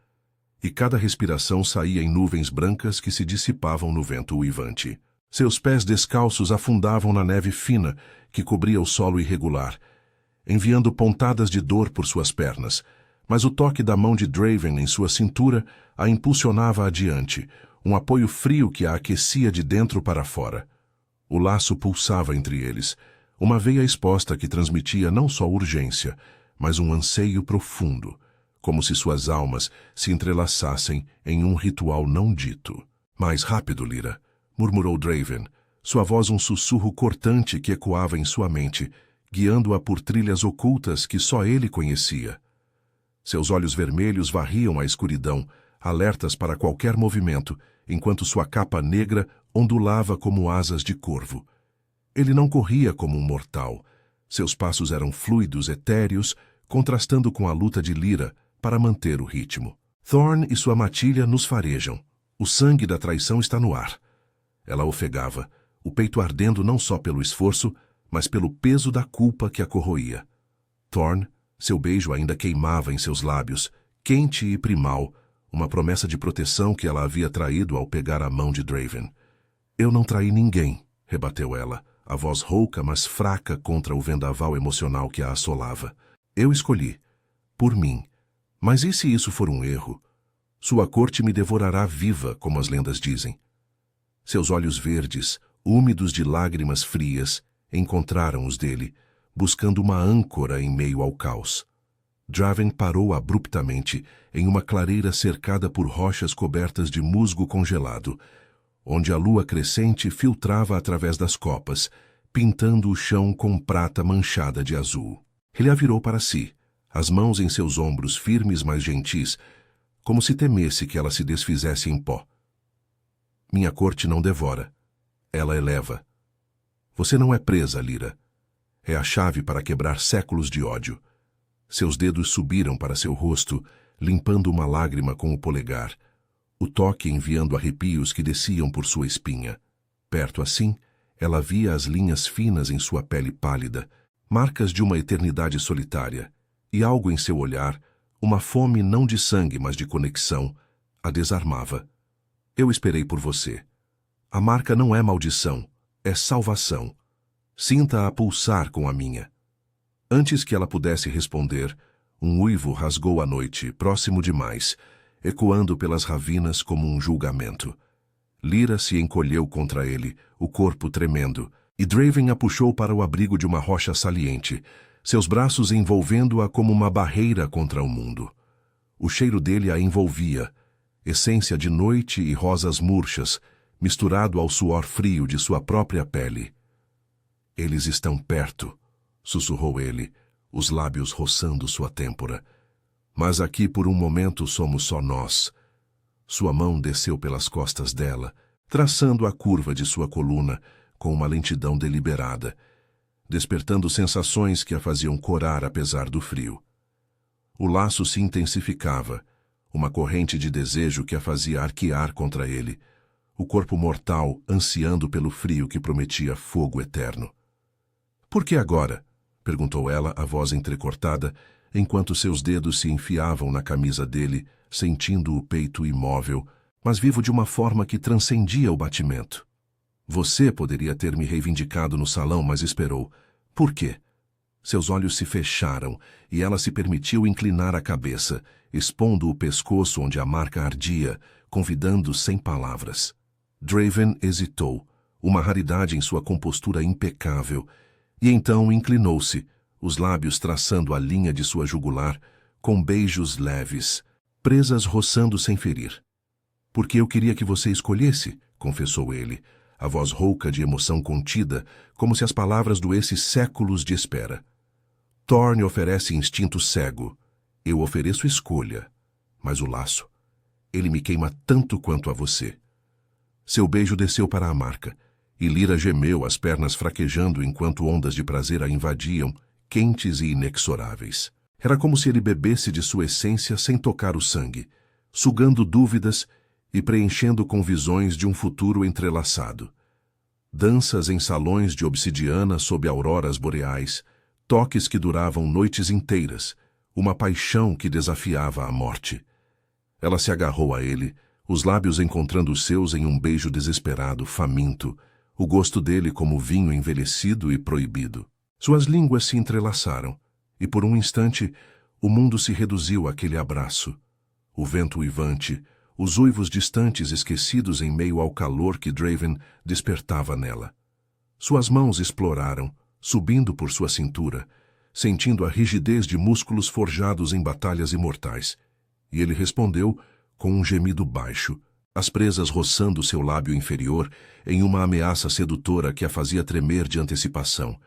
e cada respiração saía em nuvens brancas que se dissipavam no vento uivante. Seus pés descalços afundavam na neve fina que cobria o solo irregular, enviando pontadas de dor por suas pernas, mas o toque da mão de Draven em sua cintura a impulsionava adiante, um apoio frio que a aquecia de dentro para fora. O laço pulsava entre eles, uma veia exposta que transmitia não só urgência, mas um anseio profundo, como se suas almas se entrelaçassem em um ritual não dito. Mais rápido, Lyra, murmurou Draven, sua voz um sussurro cortante que ecoava em sua mente, guiando-a por trilhas ocultas que só ele conhecia. Seus olhos vermelhos varriam a escuridão, alertas para qualquer movimento, enquanto sua capa negra ondulava como asas de corvo. Ele não corria como um mortal. Seus passos eram fluidos, etéreos, contrastando com a luta de Lyra para manter o ritmo. Thorn e sua matilha nos farejam. O sangue da traição está no ar. Ela ofegava, o peito ardendo não só pelo esforço, mas pelo peso da culpa que a corroía. Thorn, seu beijo ainda queimava em seus lábios, quente e primal, uma promessa de proteção que ela havia traído ao pegar a mão de Draven. Eu não traí ninguém, rebateu ela, a voz rouca mas fraca contra o vendaval emocional que a assolava. Eu escolhi. Por mim. Mas e se isso for um erro? Sua corte me devorará viva, como as lendas dizem. Seus olhos verdes, úmidos de lágrimas frias, encontraram os dele, buscando uma âncora em meio ao caos. Draven parou abruptamente em uma clareira cercada por rochas cobertas de musgo congelado, onde a lua crescente filtrava através das copas, pintando o chão com prata manchada de azul. Ele a virou para si, as mãos em seus ombros firmes mas gentis, como se temesse que ela se desfizesse em pó. Minha corte não devora. Ela eleva. Você não é presa, Lyra. É a chave para quebrar séculos de ódio. Seus dedos subiram para seu rosto, limpando uma lágrima com o polegar, o toque enviando arrepios que desciam por sua espinha. Perto assim, ela via as linhas finas em sua pele pálida, marcas de uma eternidade solitária, e algo em seu olhar, uma fome não de sangue, mas de conexão, a desarmava. Eu esperei por você. A marca não é maldição, é salvação. Sinta-a pulsar com a minha. Antes que ela pudesse responder, um uivo rasgou a noite, próximo demais, ecoando pelas ravinas como um julgamento. Lyra se encolheu contra ele, o corpo tremendo, e Draven a puxou para o abrigo de uma rocha saliente, seus braços envolvendo-a como uma barreira contra o mundo. O cheiro dele a envolvia, essência de noite e rosas murchas, misturado ao suor frio de sua própria pele. Eles estão perto, sussurrou ele, os lábios roçando sua têmpora. Mas aqui por um momento somos só nós. Sua mão desceu pelas costas dela, traçando a curva de sua coluna com uma lentidão deliberada, despertando sensações que a faziam corar apesar do frio. O laço se intensificava, uma corrente de desejo que a fazia arquear contra ele, o corpo mortal ansiando pelo frio que prometia fogo eterno. Por que agora? Perguntou ela, a voz entrecortada, enquanto seus dedos se enfiavam na camisa dele, sentindo o peito imóvel, mas vivo de uma forma que transcendia o batimento. Você poderia ter me reivindicado no salão, mas esperou. Por quê? Seus olhos se fecharam e ela se permitiu inclinar a cabeça, expondo o pescoço onde a marca ardia, convidando sem palavras. Draven hesitou, uma raridade em sua compostura impecável, e então inclinou-se, os lábios traçando a linha de sua jugular, com beijos leves, presas roçando sem ferir. Porque eu queria que você escolhesse, confessou ele, a voz rouca de emoção contida, como se as palavras doessem séculos de espera. Thorne oferece instinto cego. Eu ofereço escolha. Mas o laço, ele me queima tanto quanto a você. Seu beijo desceu para a marca, e Lyra gemeu, as pernas fraquejando enquanto ondas de prazer a invadiam, quentes e inexoráveis. Era como se ele bebesse de sua essência sem tocar o sangue, sugando dúvidas e preenchendo com visões de um futuro entrelaçado. Danças em salões de obsidiana sob auroras boreais, toques que duravam noites inteiras, uma paixão que desafiava a morte. Ela se agarrou a ele, os lábios encontrando os seus em um beijo desesperado, faminto, o gosto dele como vinho envelhecido e proibido. Suas línguas se entrelaçaram, e por um instante o mundo se reduziu àquele abraço. O vento uivante, os uivos distantes esquecidos em meio ao calor que Draven despertava nela. Suas mãos exploraram, subindo por sua cintura, sentindo a rigidez de músculos forjados em batalhas imortais, e ele respondeu com um gemido baixo, as presas roçando seu lábio inferior em uma ameaça sedutora que a fazia tremer de antecipação.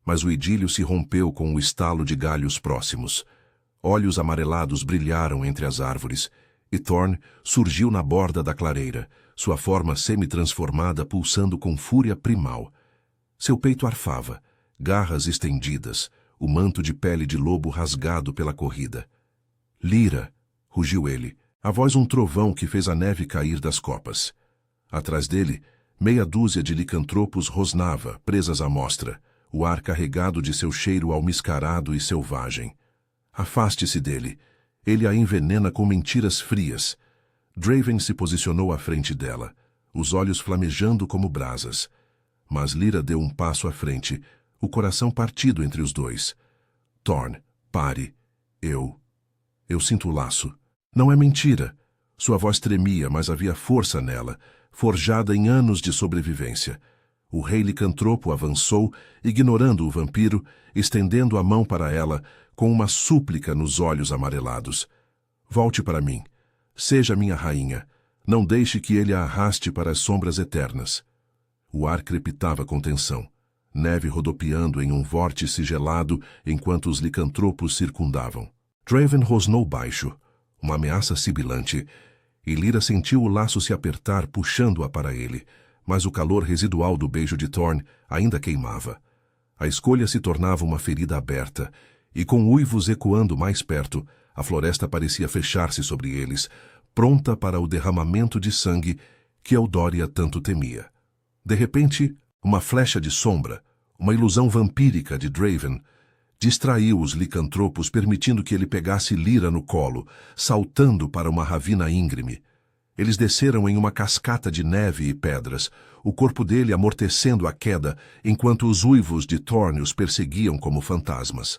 Mas o idílio se rompeu com o estalo de galhos próximos. Olhos amarelados brilharam entre as árvores, e Thorne surgiu na borda da clareira, sua forma semi-transformada pulsando com fúria primal. Seu peito arfava, garras estendidas, o manto de pele de lobo rasgado pela corrida. Lyra, rugiu ele, a voz um trovão que fez a neve cair das copas. Atrás dele, meia dúzia de licantropos rosnava, presas à mostra, o ar carregado de seu cheiro almiscarado e selvagem. Afaste-se dele. Ele a envenena com mentiras frias. Draven se posicionou à frente dela, os olhos flamejando como brasas. Mas Lyra deu um passo à frente, o coração partido entre os dois. Thorne, pare. Eu sinto o laço. Não é mentira. Sua voz tremia, mas havia força nela, forjada em anos de sobrevivência. O rei licantropo avançou, ignorando o vampiro, estendendo a mão para ela, com uma súplica nos olhos amarelados. Volte para mim. Seja minha rainha. Não deixe que ele a arraste para as sombras eternas. O ar crepitava com tensão, neve rodopiando em um vórtice gelado enquanto os licantropos circundavam. Draven rosnou baixo, uma ameaça sibilante, e Lyra sentiu o laço se apertar, puxando-a para ele, mas o calor residual do beijo de Thorne ainda queimava. A escolha se tornava uma ferida aberta, e com uivos ecoando mais perto, a floresta parecia fechar-se sobre eles, pronta para o derramamento de sangue que Eldória tanto temia. De repente, uma flecha de sombra, uma ilusão vampírica de Draven, distraiu os licantropos, permitindo que ele pegasse Lyra no colo, saltando para uma ravina íngreme. Eles desceram em uma cascata de neve e pedras, o corpo dele amortecendo a queda, enquanto os uivos de Thorne os perseguiam como fantasmas.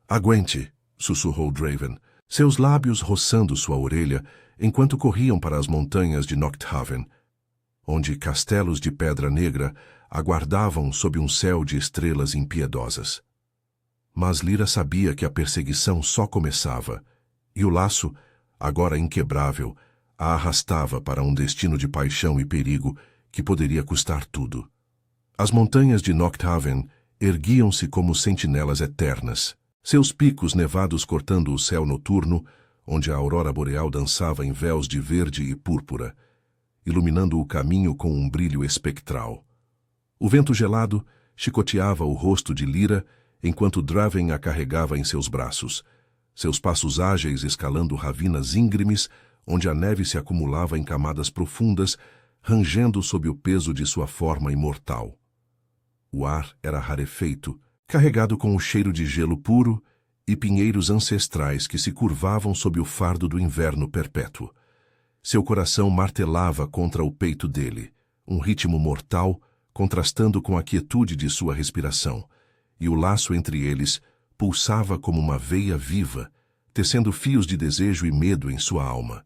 "Aguente", sussurrou Draven, seus lábios roçando sua orelha, enquanto corriam para as montanhas de Nocthaven, onde castelos de pedra negra aguardavam sob um céu de estrelas impiedosas. Mas Lyra sabia que a perseguição só começava, e o laço, agora inquebrável, a arrastava para um destino de paixão e perigo que poderia custar tudo. As montanhas de Nocthaven erguiam-se como sentinelas eternas, seus picos nevados cortando o céu noturno, onde a aurora boreal dançava em véus de verde e púrpura, iluminando o caminho com um brilho espectral. O vento gelado chicoteava o rosto de Lyra enquanto Draven a carregava em seus braços, seus passos ágeis escalando ravinas íngremes onde a neve se acumulava em camadas profundas, rangendo sob o peso de sua forma imortal. O ar era rarefeito, carregado com o cheiro de gelo puro e pinheiros ancestrais que se curvavam sob o fardo do inverno perpétuo. Seu coração martelava contra o peito dele, um ritmo mortal contrastando com a quietude de sua respiração, e o laço entre eles pulsava como uma veia viva, tecendo fios de desejo e medo em sua alma.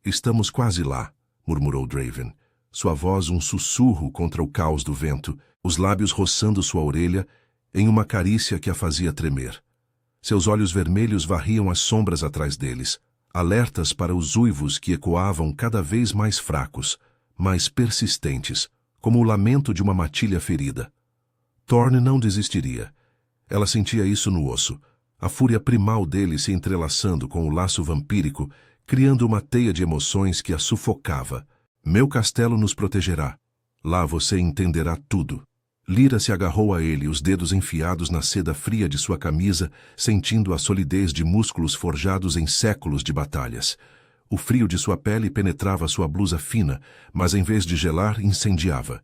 "Estamos quase lá", murmurou Draven, sua voz um sussurro contra o caos do vento, os lábios roçando sua orelha em uma carícia que a fazia tremer. Seus olhos vermelhos varriam as sombras atrás deles, alertas para os uivos que ecoavam cada vez mais fracos, mais persistentes, como o lamento de uma matilha ferida. Thorne não desistiria. Ela sentia isso no osso, a fúria primal dele se entrelaçando com o laço vampírico, criando uma teia de emoções que a sufocava. "Meu castelo nos protegerá. Lá você entenderá tudo." Lyra se agarrou a ele, os dedos enfiados na seda fria de sua camisa, sentindo a solidez de músculos forjados em séculos de batalhas. O frio de sua pele penetrava sua blusa fina, mas em vez de gelar, incendiava.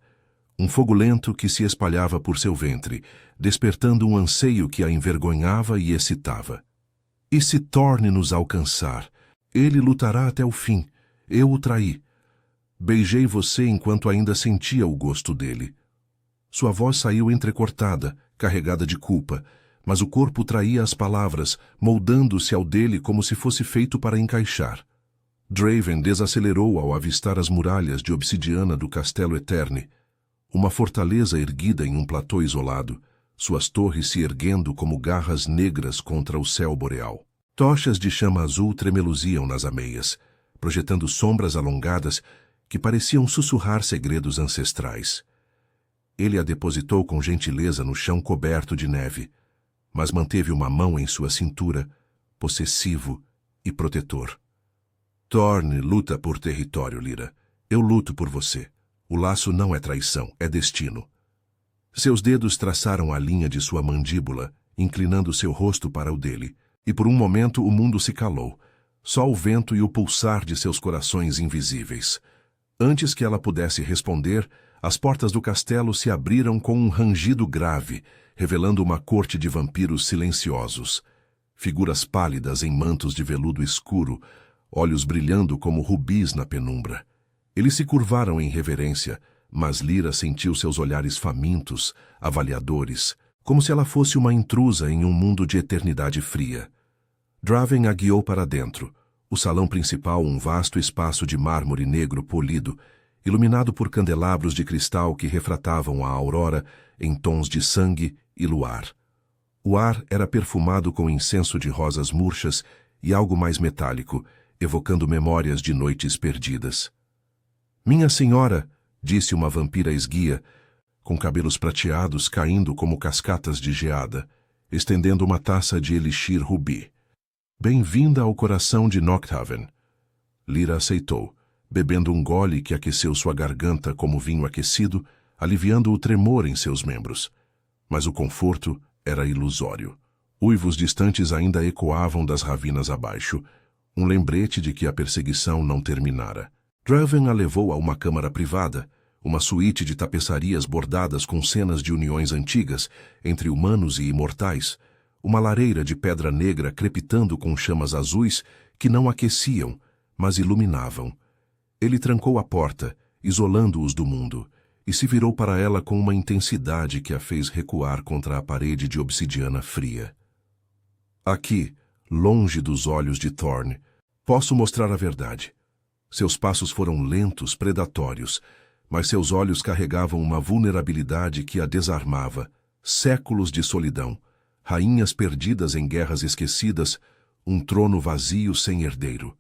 Um fogo lento que se espalhava por seu ventre, despertando um anseio que a envergonhava e excitava. "E se Thorne nos alcançar? Ele lutará até o fim. Eu o traí. Beijei você enquanto ainda sentia o gosto dele." Sua voz saiu entrecortada, carregada de culpa, mas o corpo traía as palavras, moldando-se ao dele como se fosse feito para encaixar. Draven desacelerou ao avistar as muralhas de obsidiana do Castelo Eterne, uma fortaleza erguida em um platô isolado, suas torres se erguendo como garras negras contra o céu boreal. Tochas de chama azul tremeluziam nas ameias, projetando sombras alongadas que pareciam sussurrar segredos ancestrais. Ele a depositou com gentileza no chão coberto de neve, mas manteve uma mão em sua cintura, possessivo e protetor. "Thorne luta por território, Lyra. Eu luto por você. O laço não é traição, é destino." Seus dedos traçaram a linha de sua mandíbula, inclinando seu rosto para o dele, e por um momento o mundo se calou, só o vento e o pulsar de seus corações invisíveis. Antes que ela pudesse responder, as portas do castelo se abriram com um rangido grave, revelando uma corte de vampiros silenciosos. Figuras pálidas em mantos de veludo escuro, olhos brilhando como rubis na penumbra. Eles se curvaram em reverência, mas Lyra sentiu seus olhares famintos, avaliadores, como se ela fosse uma intrusa em um mundo de eternidade fria. Draven a guiou para dentro, o salão principal um vasto espaço de mármore negro polido, iluminado por candelabros de cristal que refratavam a aurora em tons de sangue e luar. O ar era perfumado com incenso de rosas murchas e algo mais metálico, evocando memórias de noites perdidas. "Minha senhora", disse uma vampira esguia, com cabelos prateados caindo como cascatas de geada, estendendo uma taça de elixir rubi. "Bem-vinda ao coração de Nocthaven." Lyra aceitou, bebendo um gole que aqueceu sua garganta como vinho aquecido, aliviando o tremor em seus membros. Mas o conforto era ilusório. Uivos distantes ainda ecoavam das ravinas abaixo, um lembrete de que a perseguição não terminara. Draven a levou a uma câmara privada, uma suíte de tapeçarias bordadas com cenas de uniões antigas entre humanos e imortais, uma lareira de pedra negra crepitando com chamas azuis que não aqueciam, mas iluminavam. Ele trancou a porta, isolando-os do mundo, e se virou para ela com uma intensidade que a fez recuar contra a parede de obsidiana fria. Aqui, longe dos olhos de Thorn, posso mostrar a verdade. Seus passos foram lentos, predatórios, mas seus olhos carregavam uma vulnerabilidade que a desarmava. Séculos de solidão, rainhas perdidas em guerras esquecidas, um trono vazio sem herdeiro.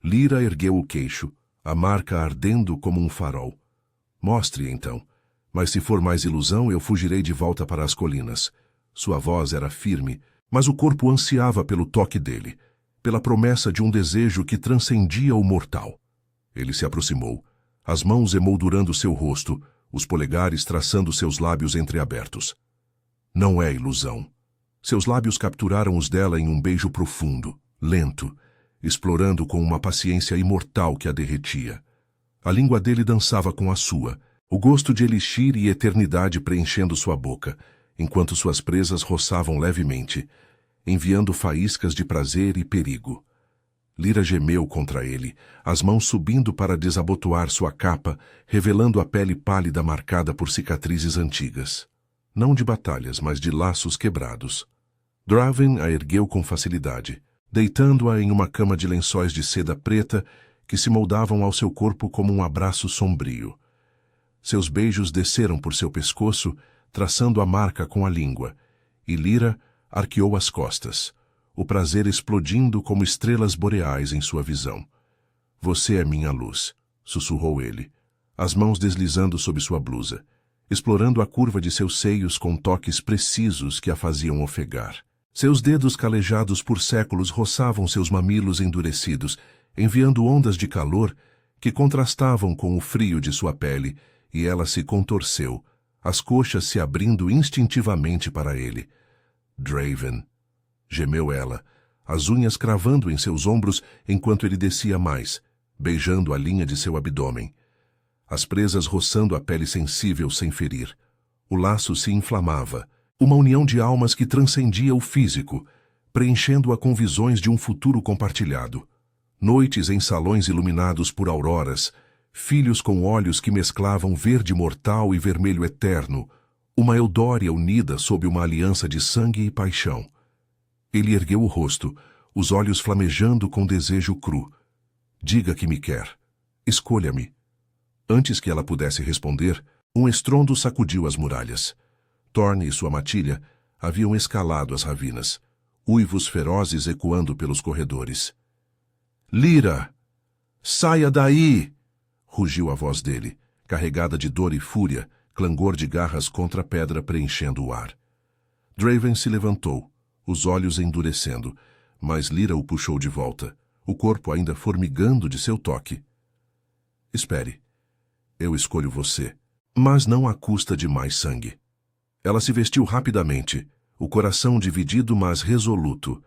Lyra ergueu o queixo, a marca ardendo como um farol. Mostre, então. Mas se for mais ilusão, eu fugirei de volta para as colinas. Sua voz era firme, mas o corpo ansiava pelo toque dele, pela promessa de um desejo que transcendia o mortal. Ele se aproximou, as mãos emoldurando seu rosto, os polegares traçando seus lábios entreabertos. Não é ilusão. Seus lábios capturaram os dela em um beijo profundo, lento, explorando com uma paciência imortal que a derretia. A língua dele dançava com a sua, o gosto de elixir e eternidade preenchendo sua boca, enquanto suas presas roçavam levemente, enviando faíscas de prazer e perigo. Lyra gemeu contra ele, as mãos subindo para desabotoar sua capa, revelando a pele pálida marcada por cicatrizes antigas. Não de batalhas, mas de laços quebrados. Draven a ergueu com facilidade, deitando-a em uma cama de lençóis de seda preta que se moldavam ao seu corpo como um abraço sombrio. Seus beijos desceram por seu pescoço, traçando a marca com a língua, e Lyra arqueou as costas, o prazer explodindo como estrelas boreais em sua visão. Você é minha luz, sussurrou ele, as mãos deslizando sob sua blusa, explorando a curva de seus seios com toques precisos que a faziam ofegar. Seus dedos calejados por séculos roçavam seus mamilos endurecidos, enviando ondas de calor que contrastavam com o frio de sua pele, e ela se contorceu, as coxas se abrindo instintivamente para ele. Draven, gemeu ela, as unhas cravando em seus ombros enquanto ele descia mais, beijando a linha de seu abdômen. As presas roçando a pele sensível sem ferir. O laço se inflamava, uma união de almas que transcendia o físico, preenchendo-a com visões de um futuro compartilhado. Noites em salões iluminados por auroras, filhos com olhos que mesclavam verde mortal e vermelho eterno, uma Eudória unida sob uma aliança de sangue e paixão. Ele ergueu o rosto, os olhos flamejando com desejo cru. Diga que me quer. Escolha-me. Antes que ela pudesse responder, um estrondo sacudiu as muralhas. Thorn e sua matilha haviam escalado as ravinas, uivos ferozes ecoando pelos corredores. Lyra! Saia daí! Rugiu a voz dele, carregada de dor e fúria, clangor de garras contra a pedra preenchendo o ar. Draven se levantou, os olhos endurecendo, mas Lyra o puxou de volta, o corpo ainda formigando de seu toque. Espere. Eu escolho você, mas não à custa de mais sangue. Ela se vestiu rapidamente, o coração dividido mas resoluto.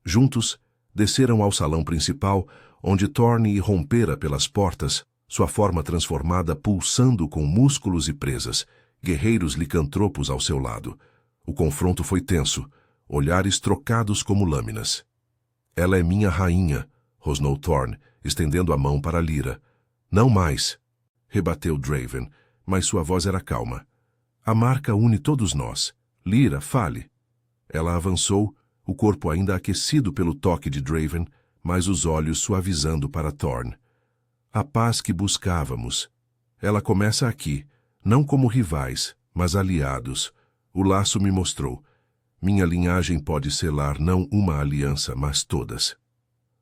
Juntos, desceram ao salão principal, onde Thorn irrompera pelas portas, sua forma transformada pulsando com músculos e presas, guerreiros licantropos ao seu lado. O confronto foi tenso, olhares trocados como lâminas. Ela é minha rainha, rosnou Thorn, estendendo a mão para Lyra. Não mais, rebateu Draven, mas sua voz era calma. A marca une todos nós. Lyra, fale. Ela avançou, o corpo ainda aquecido pelo toque de Draven, mas os olhos suavizando para Thorn. A paz que buscávamos. Ela começa aqui, não como rivais, mas aliados. O laço me mostrou. Minha linhagem pode selar não uma aliança, mas todas.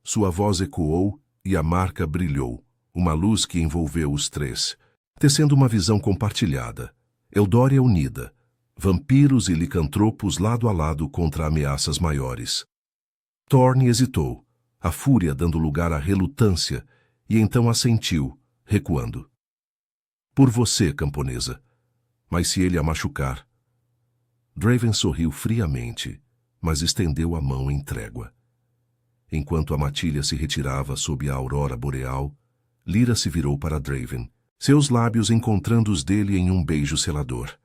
Sua voz ecoou e a marca brilhou, uma luz que envolveu os três, tecendo uma visão compartilhada. Eudória unida, vampiros e licantropos lado a lado contra ameaças maiores. Thorn hesitou, a fúria dando lugar à relutância, e então assentiu, recuando. Por você, camponesa. Mas se ele a machucar... Draven sorriu friamente, mas estendeu a mão em trégua. Enquanto a matilha se retirava sob a aurora boreal, Lyra se virou para Draven, seus lábios encontrando os dele em um beijo selador.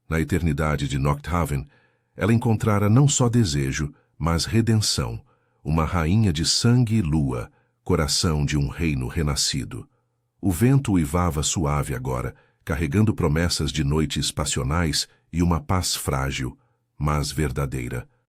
Na eternidade de Nocthaven, ela encontrara não só desejo, mas redenção, uma rainha de sangue e lua, coração de um reino renascido. O vento uivava suave agora, carregando promessas de noites passionais e uma paz frágil, mas verdadeira.